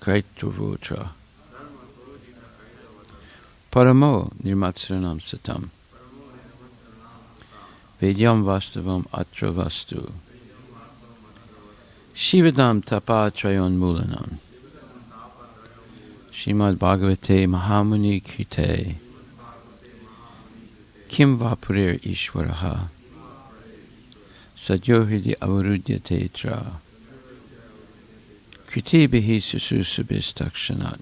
Kaitruvutra Paramo Nirmatsranam Satam Vedyam Vastavam Atra Vastu Shivadam Tapa Trayon Mulanam Srimad Bhagavate Mahamuni Krite Kim Vapurir Ishwaraha Sadyohidi Avarudyate Tra Kriti Bihi Sususubis Takshanat.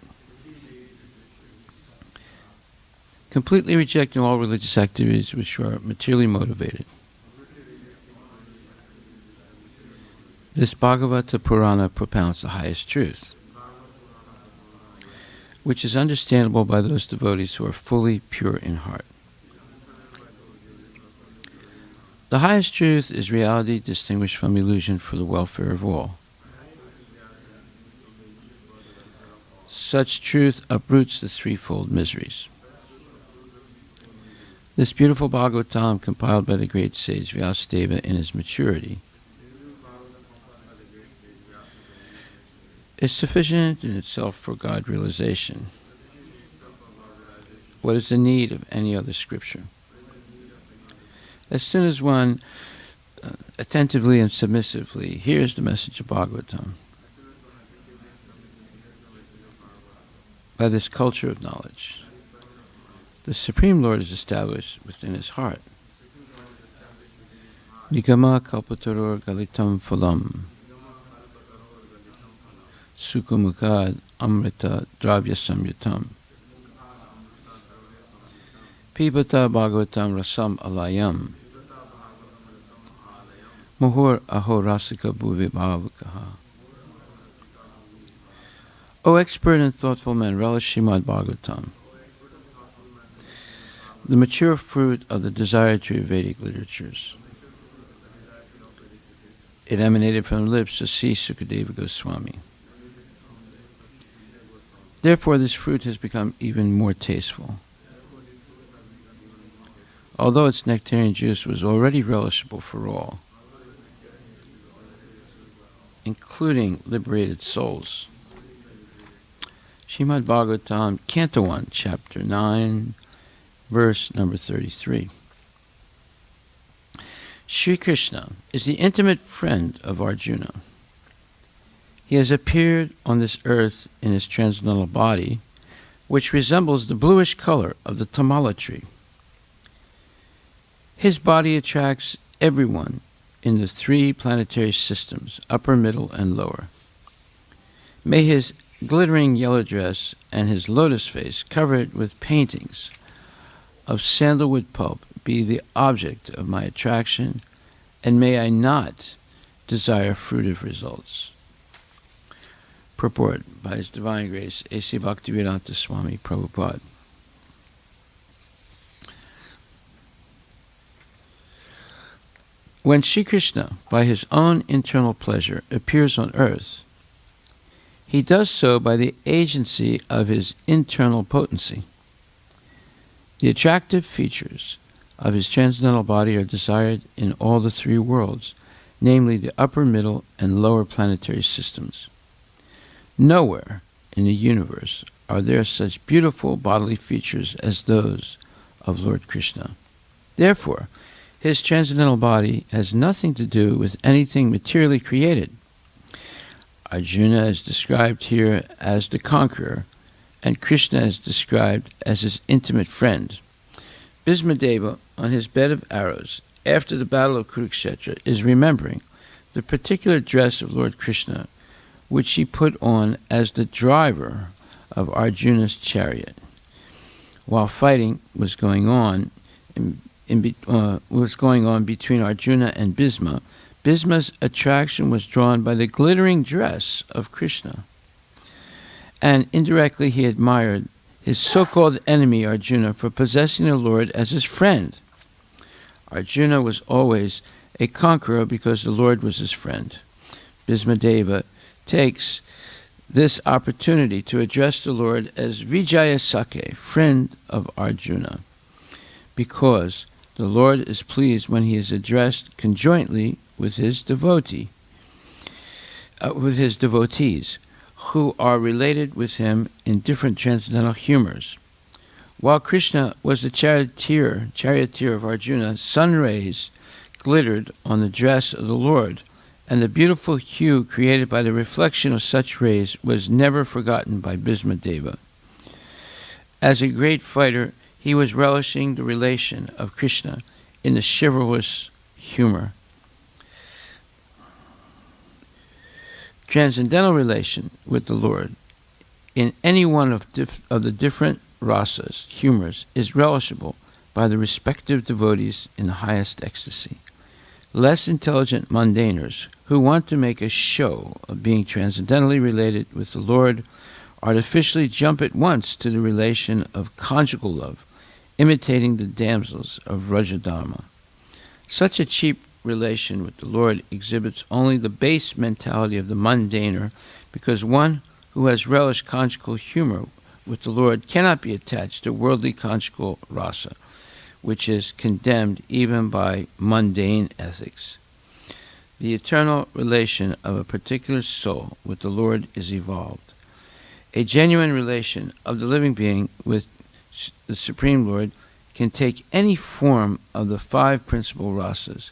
Completely rejecting all religious activities which are materially motivated. This Bhagavata Purana propounds the highest truth, which is understandable by those devotees who are fully pure in heart. The highest truth is reality distinguished from illusion for the welfare of all. Such truth uproots the threefold miseries. This beautiful Bhagavatam, compiled by the great sage Vyasadeva in his maturity, is sufficient in itself for God realization. What is the need of any other scripture? As soon as one attentively and submissively hears the message of Bhagavatam, by this culture of knowledge, the Supreme Lord is established within his heart. Nigama kalpataror galitam phalam Sukamukad amrita dravya samyutam Pibata bhagavatam rasam alayam Muhur aho rasika bhuvi bhavakaha. O expert and thoughtful men, relish Srimad Bhagavatam, the mature fruit of the desired tree of Vedic literatures. It emanated from the lips of C. Sukadeva Goswami. Therefore, this fruit has become even more tasteful. Although its nectarian juice was already relishable for all, including liberated souls. Srimad Bhagavatam, Canto 1, Chapter 9, verse number 33. Sri Krishna is the intimate friend of Arjuna. He has appeared on this earth in his transcendental body, which resembles the bluish color of the tamala tree. His body attracts everyone in the three planetary systems, upper, middle, and lower. May his glittering yellow dress and his lotus face covered with paintings of sandalwood pulp be the object of my attraction, and may I not desire fruitive results. Purport by His Divine Grace, A.C. Bhaktivedanta Swami Prabhupada. When Sri Krishna, by his own internal pleasure, appears on earth, he does so by the agency of his internal potency. The attractive features of his transcendental body are desired in all the three worlds, namely the upper, middle, and lower planetary systems. Nowhere in the universe are there such beautiful bodily features as those of Lord Krishna. Therefore, his transcendental body has nothing to do with anything materially created. Arjuna is described here as the conqueror, and Krishna is described as his intimate friend. Bhismadeva, on his bed of arrows, after the battle of Kurukshetra, is remembering the particular dress of Lord Krishna, which he put on as the driver of Arjuna's chariot. While fighting was going on between Arjuna and Bhisma, Bhisma's attraction was drawn by the glittering dress of Krishna, and indirectly he admired his so-called enemy Arjuna for possessing the Lord as his friend. Arjuna was always a conqueror because the Lord was his friend. Bhismadeva takes this opportunity to address the Lord as Vijaya Sake, friend of Arjuna, because the Lord is pleased when he is addressed conjointly with his devotees. who are related with him in different transcendental humors. While Krishna was the charioteer of Arjuna, sun rays glittered on the dress of the Lord, and the beautiful hue created by the reflection of such rays was never forgotten by Bhismadeva. As a great fighter, he was relishing the relation of Krishna in the chivalrous humor. Transcendental relation with the Lord in any one of the different rasas, humors, is relishable by the respective devotees in the highest ecstasy. Less intelligent mundaners who want to make a show of being transcendentally related with the Lord artificially jump at once to the relation of conjugal love, imitating the damsels of Rajadharma. Such a cheap relation with the Lord exhibits only the base mentality of the mundaner, because one who has relished conjugal humor with the Lord cannot be attached to worldly conjugal rasa, which is condemned even by mundane ethics. The eternal relation of a particular soul with the Lord is evolved. A genuine relation of the living being with the Supreme Lord can take any form of the 5 principal rasas,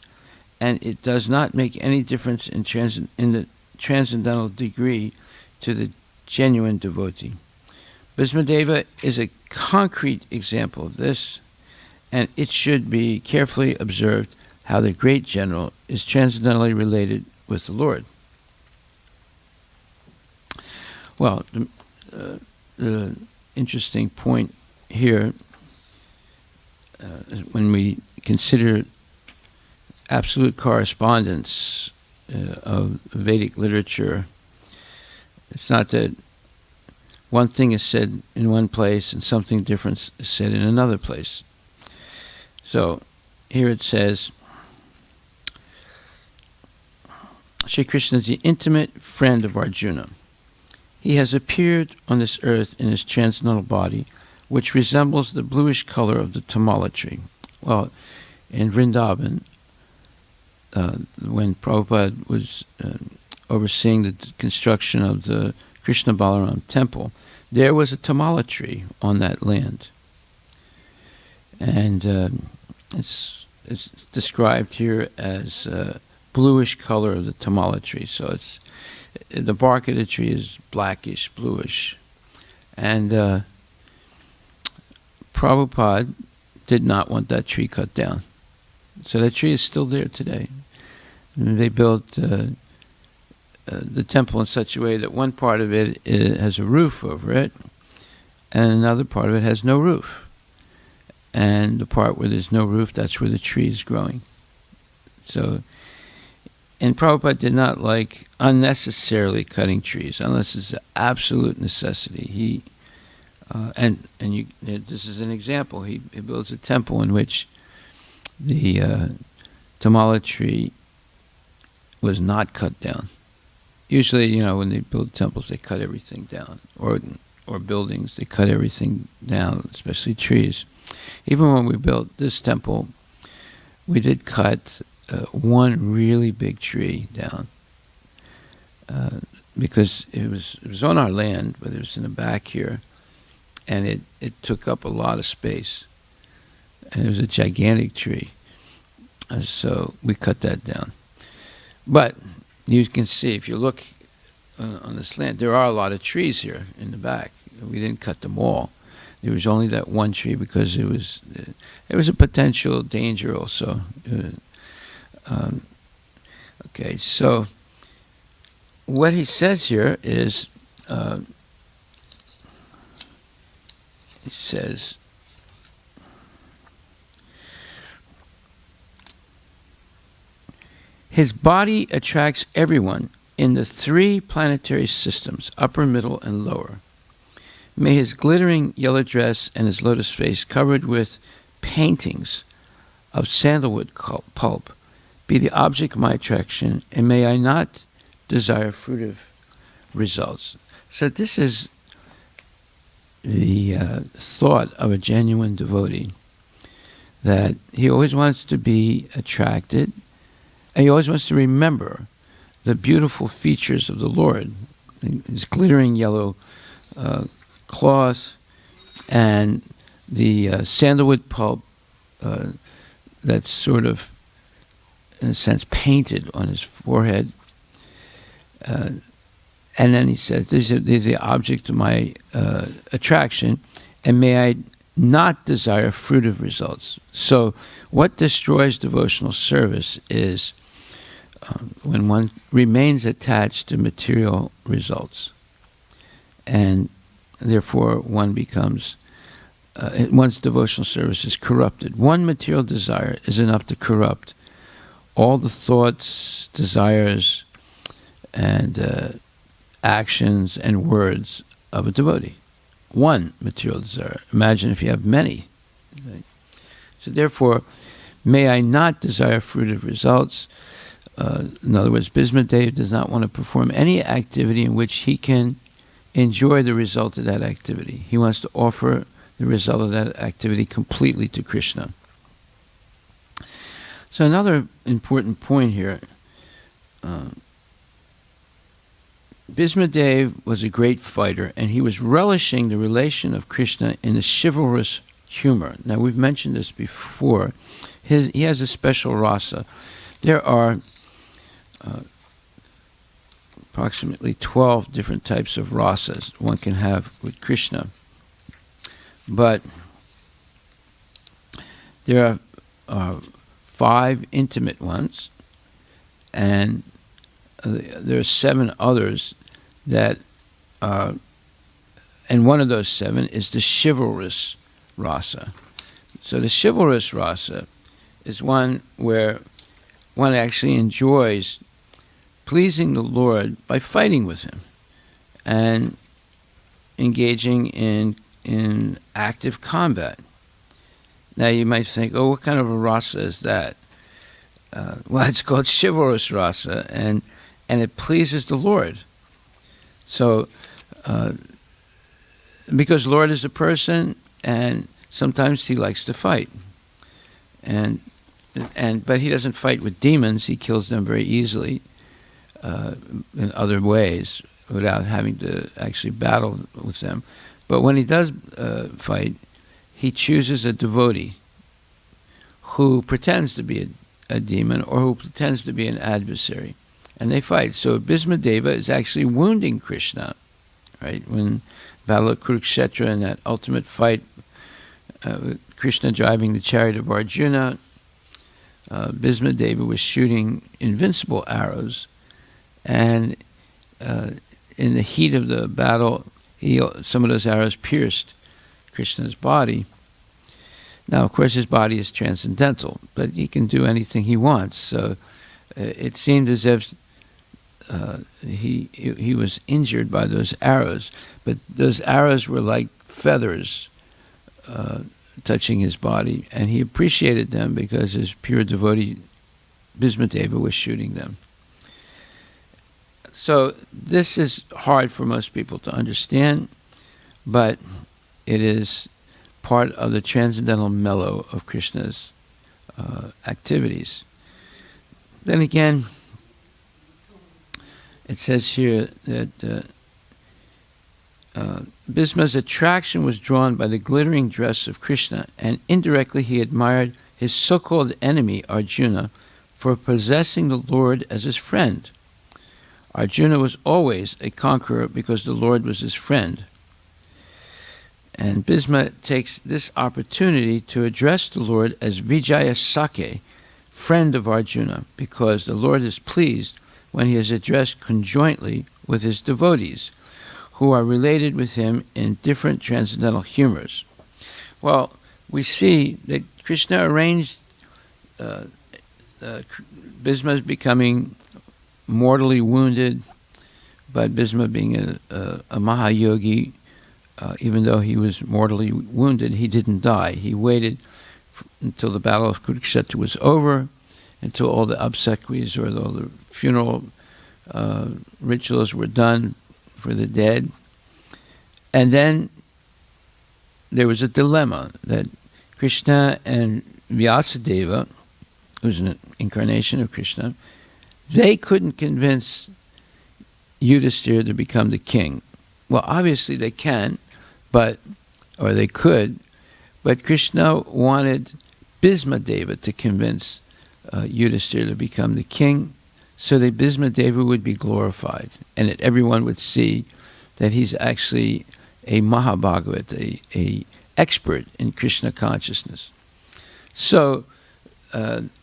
and it does not make any difference in the transcendental degree to the genuine devotee. Bhismadeva is a concrete example of this, and it should be carefully observed how the great general is transcendentally related with the Lord. Well, the interesting point here, when we consider absolute correspondence of Vedic literature, it's not that one thing is said in one place and something different is said in another place. So here it says, Shri Krishna is the intimate friend of Arjuna. He has appeared on this earth in his transcendental body, which resembles the bluish color of the tamala tree. Well, in Vrindavan, when Prabhupada was overseeing the construction of the Krishna Balaram temple, there was a tamala tree on that land. And it's described here as bluish color of the tamala tree. So it's the bark of the tree is blackish, bluish. And Prabhupada did not want that tree cut down. So that tree is still there today. And they built the temple in such a way that one part of it has a roof over it, and another part of it has no roof. And the part where there's no roof, that's where the tree is growing. So, and Prabhupada did not like unnecessarily cutting trees unless it's an absolute necessity. This is an example. He builds a temple in which the tamala tree was not cut down. Usually, when they build temples, they cut everything down, or buildings, they cut everything down, especially trees. Even when we built this temple, we did cut one really big tree down because it was on our land, but it was in the back here, and it took up a lot of space, and it was a gigantic tree. So we cut that down. But you can see, if you look on this land, there are a lot of trees here in the back. We didn't cut them all. There was only that one tree because it was a potential danger also. Okay, so what he says here is, he says, his body attracts everyone in the 3 planetary systems, upper, middle, and lower. May his glittering yellow dress and his lotus face covered with paintings of sandalwood pulp be the object of my attraction, and may I not desire fruitive results. So this is the thought of a genuine devotee, that he always wants to be attracted, and he always wants to remember the beautiful features of the Lord, his glittering yellow cloth, and the sandalwood pulp that's sort of, in a sense, painted on his forehead. And then he says, these are the object of my attraction, and may I not desire fruitive results. So what destroys devotional service is when one remains attached to material results. And therefore one becomes, one's devotional service is corrupted. One material desire is enough to corrupt all the thoughts, desires, and actions and words of a devotee. One material desire. Imagine if you have many. Right? So therefore, may I not desire fruitive results. In other words, Bhismadev does not want to perform any activity in which he can enjoy the result of that activity. He wants to offer the result of that activity completely to Krishna. So another important point here, Bhismadev was a great fighter, and he was relishing the relation of Krishna in a chivalrous humor. Now, we've mentioned this before. He has a special rasa. There are approximately 12 different types of rasas one can have with Krishna. But there are 5 intimate ones, and there are 7 others that and one of those 7 is the chivalrous rasa. So the chivalrous rasa is one where one actually enjoys pleasing the Lord by fighting with him and engaging in active combat. Now you might think, oh, what kind of a rasa is that? Well, it's called chivalrous rasa, and it pleases the Lord. So, because Lord is a person, and sometimes he likes to fight, but he doesn't fight with demons. He kills them very easily in other ways without having to actually battle with them. But when he does fight, he chooses a devotee who pretends to be a demon or who pretends to be an adversary, and they fight. So Bhismadeva is actually wounding Krishna, right? When Battle of Kurukshetra, in that ultimate fight, with Krishna driving the chariot of Arjuna, Bhismadeva was shooting invincible arrows, and in the heat of the battle, some of those arrows pierced Krishna's body. Now, of course, his body is transcendental, but he can do anything he wants. So it seemed as if he was injured by those arrows, but those arrows were like feathers touching his body, and he appreciated them because his pure devotee Bhismadeva was shooting them. So this is hard for most people to understand, but it is part of the transcendental mellow of Krishna's activities. Then again, it says here that Bhisma's attraction was drawn by the glittering dress of Krishna, and indirectly he admired his so-called enemy Arjuna for possessing the Lord as his friend. Arjuna was always a conqueror because the Lord was his friend. And Bhisma takes this opportunity to address the Lord as Vijaya Sake, friend of Arjuna, because the Lord is pleased when he is addressed conjointly with his devotees, who are related with him in different transcendental humors. Well, we see that Krishna arranged Bhisma's becoming mortally wounded, but Bhisma being a Mahayogi, even though he was mortally wounded, he didn't die. He waited until the Battle of Kurukshetra was over, until all the obsequies or all the funeral rituals were done for the dead. And then there was a dilemma that Krishna and Vyasadeva, who's an incarnation of Krishna, they couldn't convince Yudhisthira to become the king. Well, obviously they can, or they could, but Krishna wanted Bhismadeva to convince Yudhisthira to become the king, so that Bhismadeva would be glorified, and that everyone would see that he's actually a Mahabhagavat, a expert in Krishna consciousness. So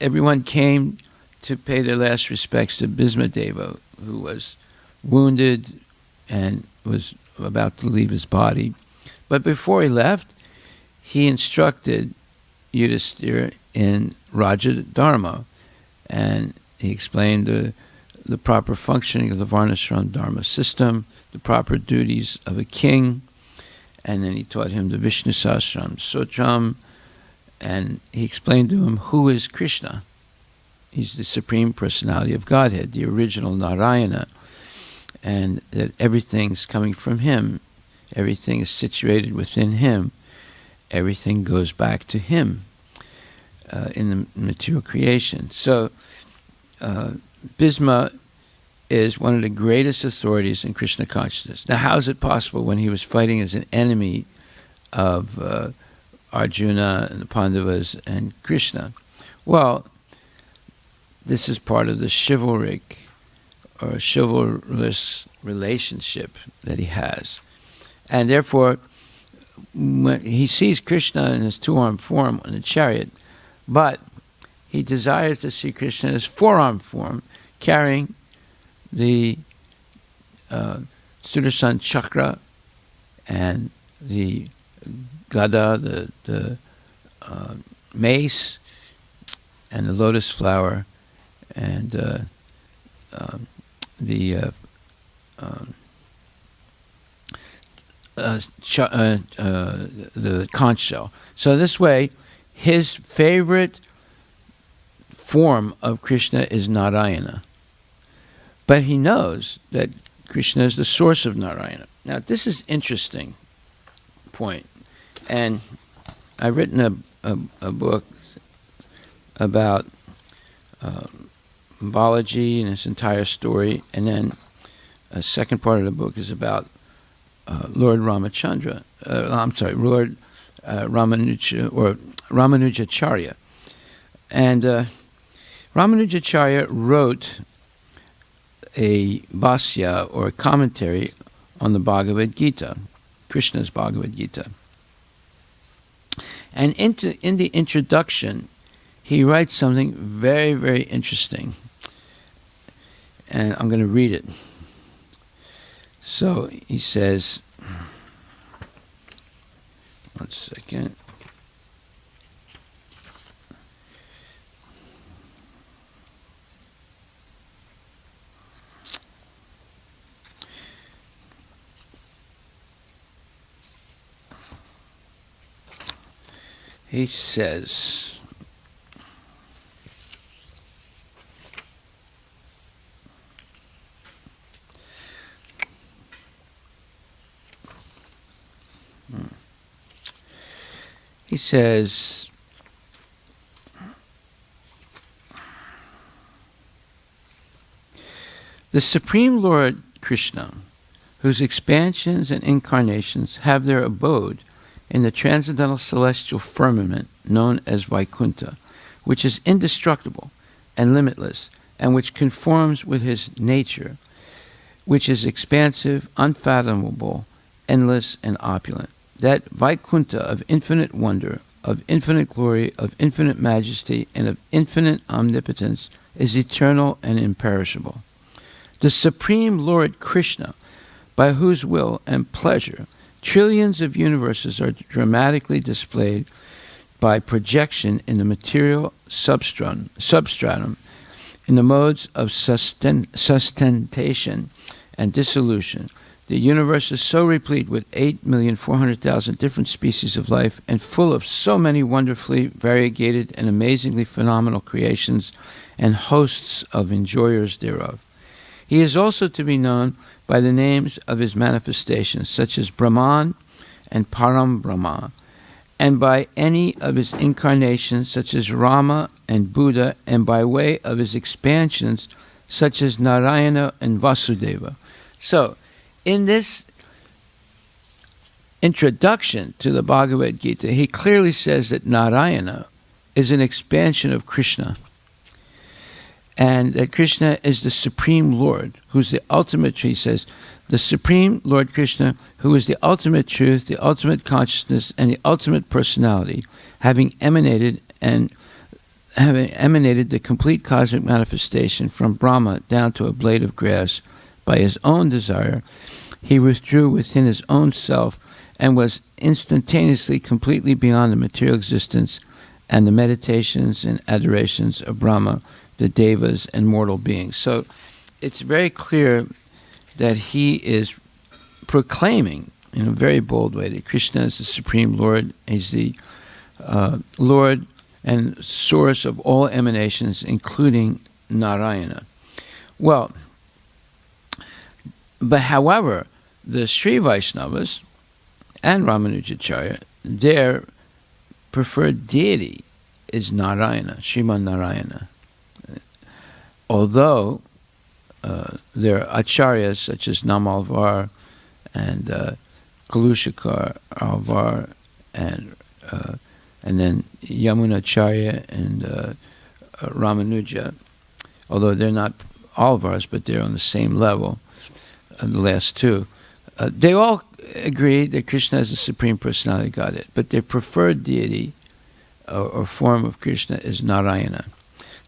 everyone came to pay their last respects to Bhismadeva, who was wounded and was about to leave his body. But before he left, he instructed Yudhisthira in Raja Dharma, and he explained the proper functioning of the Varnashram Dharma system, the proper duties of a king, and then he taught him the Vishnu Sahasram Sotram, and he explained to him who is Krishna. He's the Supreme Personality of Godhead, the original Narayana, and that everything's coming from him, everything is situated within him, everything goes back to him in the material creation. So Bhisma is one of the greatest authorities in Krishna consciousness. Now, how is it possible when he was fighting as an enemy of Arjuna and the Pandavas and Krishna? Well, this is part of the chivalric or chivalrous relationship that he has. And therefore, when he sees Krishna in his two-armed form on the chariot, but he desires to see Krishna in his four-armed form, carrying the Sudarshan Chakra and the Gada, the mace, and the lotus flower, and the conch shell. So this way, his favorite form of Krishna is Narayana. But he knows that Krishna is the source of Narayana. Now, this is interesting point. And I've written a book about Balaji and his entire story, and then a second part of the book is about Lord Ramachandra. Lord Ramanuja, or Ramanujacharya. And Ramanujacharya wrote a bhashya, or a commentary, on the Bhagavad Gita, Krishna's Bhagavad Gita. And in the introduction, he writes something very, very interesting. And I'm going to read it. So he says, one second. He says, the Supreme Lord Krishna, whose expansions and incarnations have their abode in the transcendental celestial firmament known as Vaikuntha, which is indestructible and limitless, and which conforms with his nature, which is expansive, unfathomable, endless, and opulent. That Vaikuntha of infinite wonder, of infinite glory, of infinite majesty, and of infinite omnipotence is eternal and imperishable. The Supreme Lord Krishna, by whose will and pleasure trillions of universes are dramatically displayed by projection in the material substratum, in the modes of sustentation and dissolution. The universe is so replete with 8,400,000 different species of life, and full of so many wonderfully variegated and amazingly phenomenal creations and hosts of enjoyers thereof. He is also to be known by the names of his manifestations, such as Brahman and Param Brahma, and by any of his incarnations, such as Rama and Buddha, and by way of his expansions, such as Narayana and Vasudeva. So, in this introduction to the Bhagavad Gita, he clearly says that Narayana is an expansion of Krishna, and that Krishna is the Supreme Lord, who's the ultimate, he says, the Supreme Lord Krishna, who is the ultimate truth, the ultimate consciousness, and the ultimate personality, having emanated the complete cosmic manifestation from Brahma down to a blade of grass by his own desire, he withdrew within his own self and was instantaneously completely beyond the material existence and the meditations and adorations of Brahma, the Devas, and mortal beings. So it's very clear that he is proclaiming in a very bold way that Krishna is the Supreme Lord. He's the Lord and source of all emanations, including Narayana. Well, but however, the Sri Vaishnavas and Ramanujacharya, their preferred deity is Narayana, Sriman Narayana. Although there are acharyas such as Namalvar and Kalushakar Alvar and then Yamunacharya and Ramanuja, although they're not Alvars, but they're on the same level, the last two. They all agree that Krishna is the Supreme Personality of Godhead, but their preferred deity or form of Krishna is Narayana.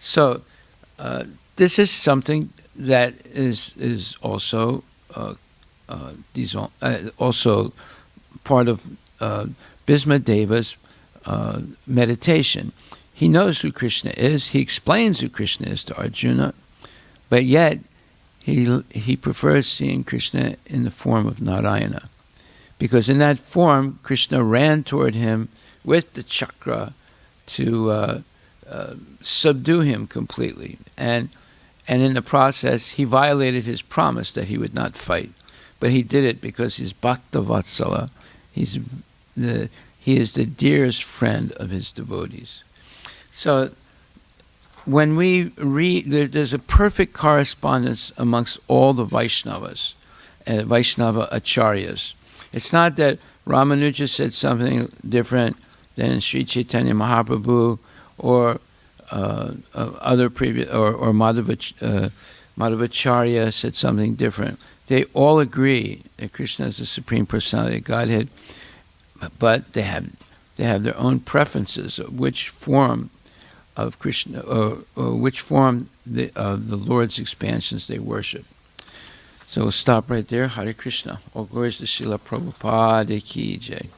So this is something that is also also part of Bhismadeva's meditation. He knows who Krishna is. He explains who Krishna is to Arjuna, but yet he prefers seeing Krishna in the form of Narayana, because in that form Krishna ran toward him with the chakra to subdue him completely, and in the process he violated his promise that he would not fight, but he did it because he's Bhakta Vatsala. He is the dearest friend of his devotees. So when we read, there's a perfect correspondence amongst all the Vaishnavas, Vaishnava acharyas. It's not that Ramanuja said something different than Sri Chaitanya Mahaprabhu or other previous, or Madhavacharya said something different. They all agree that Krishna is the Supreme Personality of Godhead, but they have their own preferences of which form of Krishna, or which form of the Lord's expansions they worship. So we'll stop right there. Hare Krishna. All glories to Srila Prabhupada ki jai.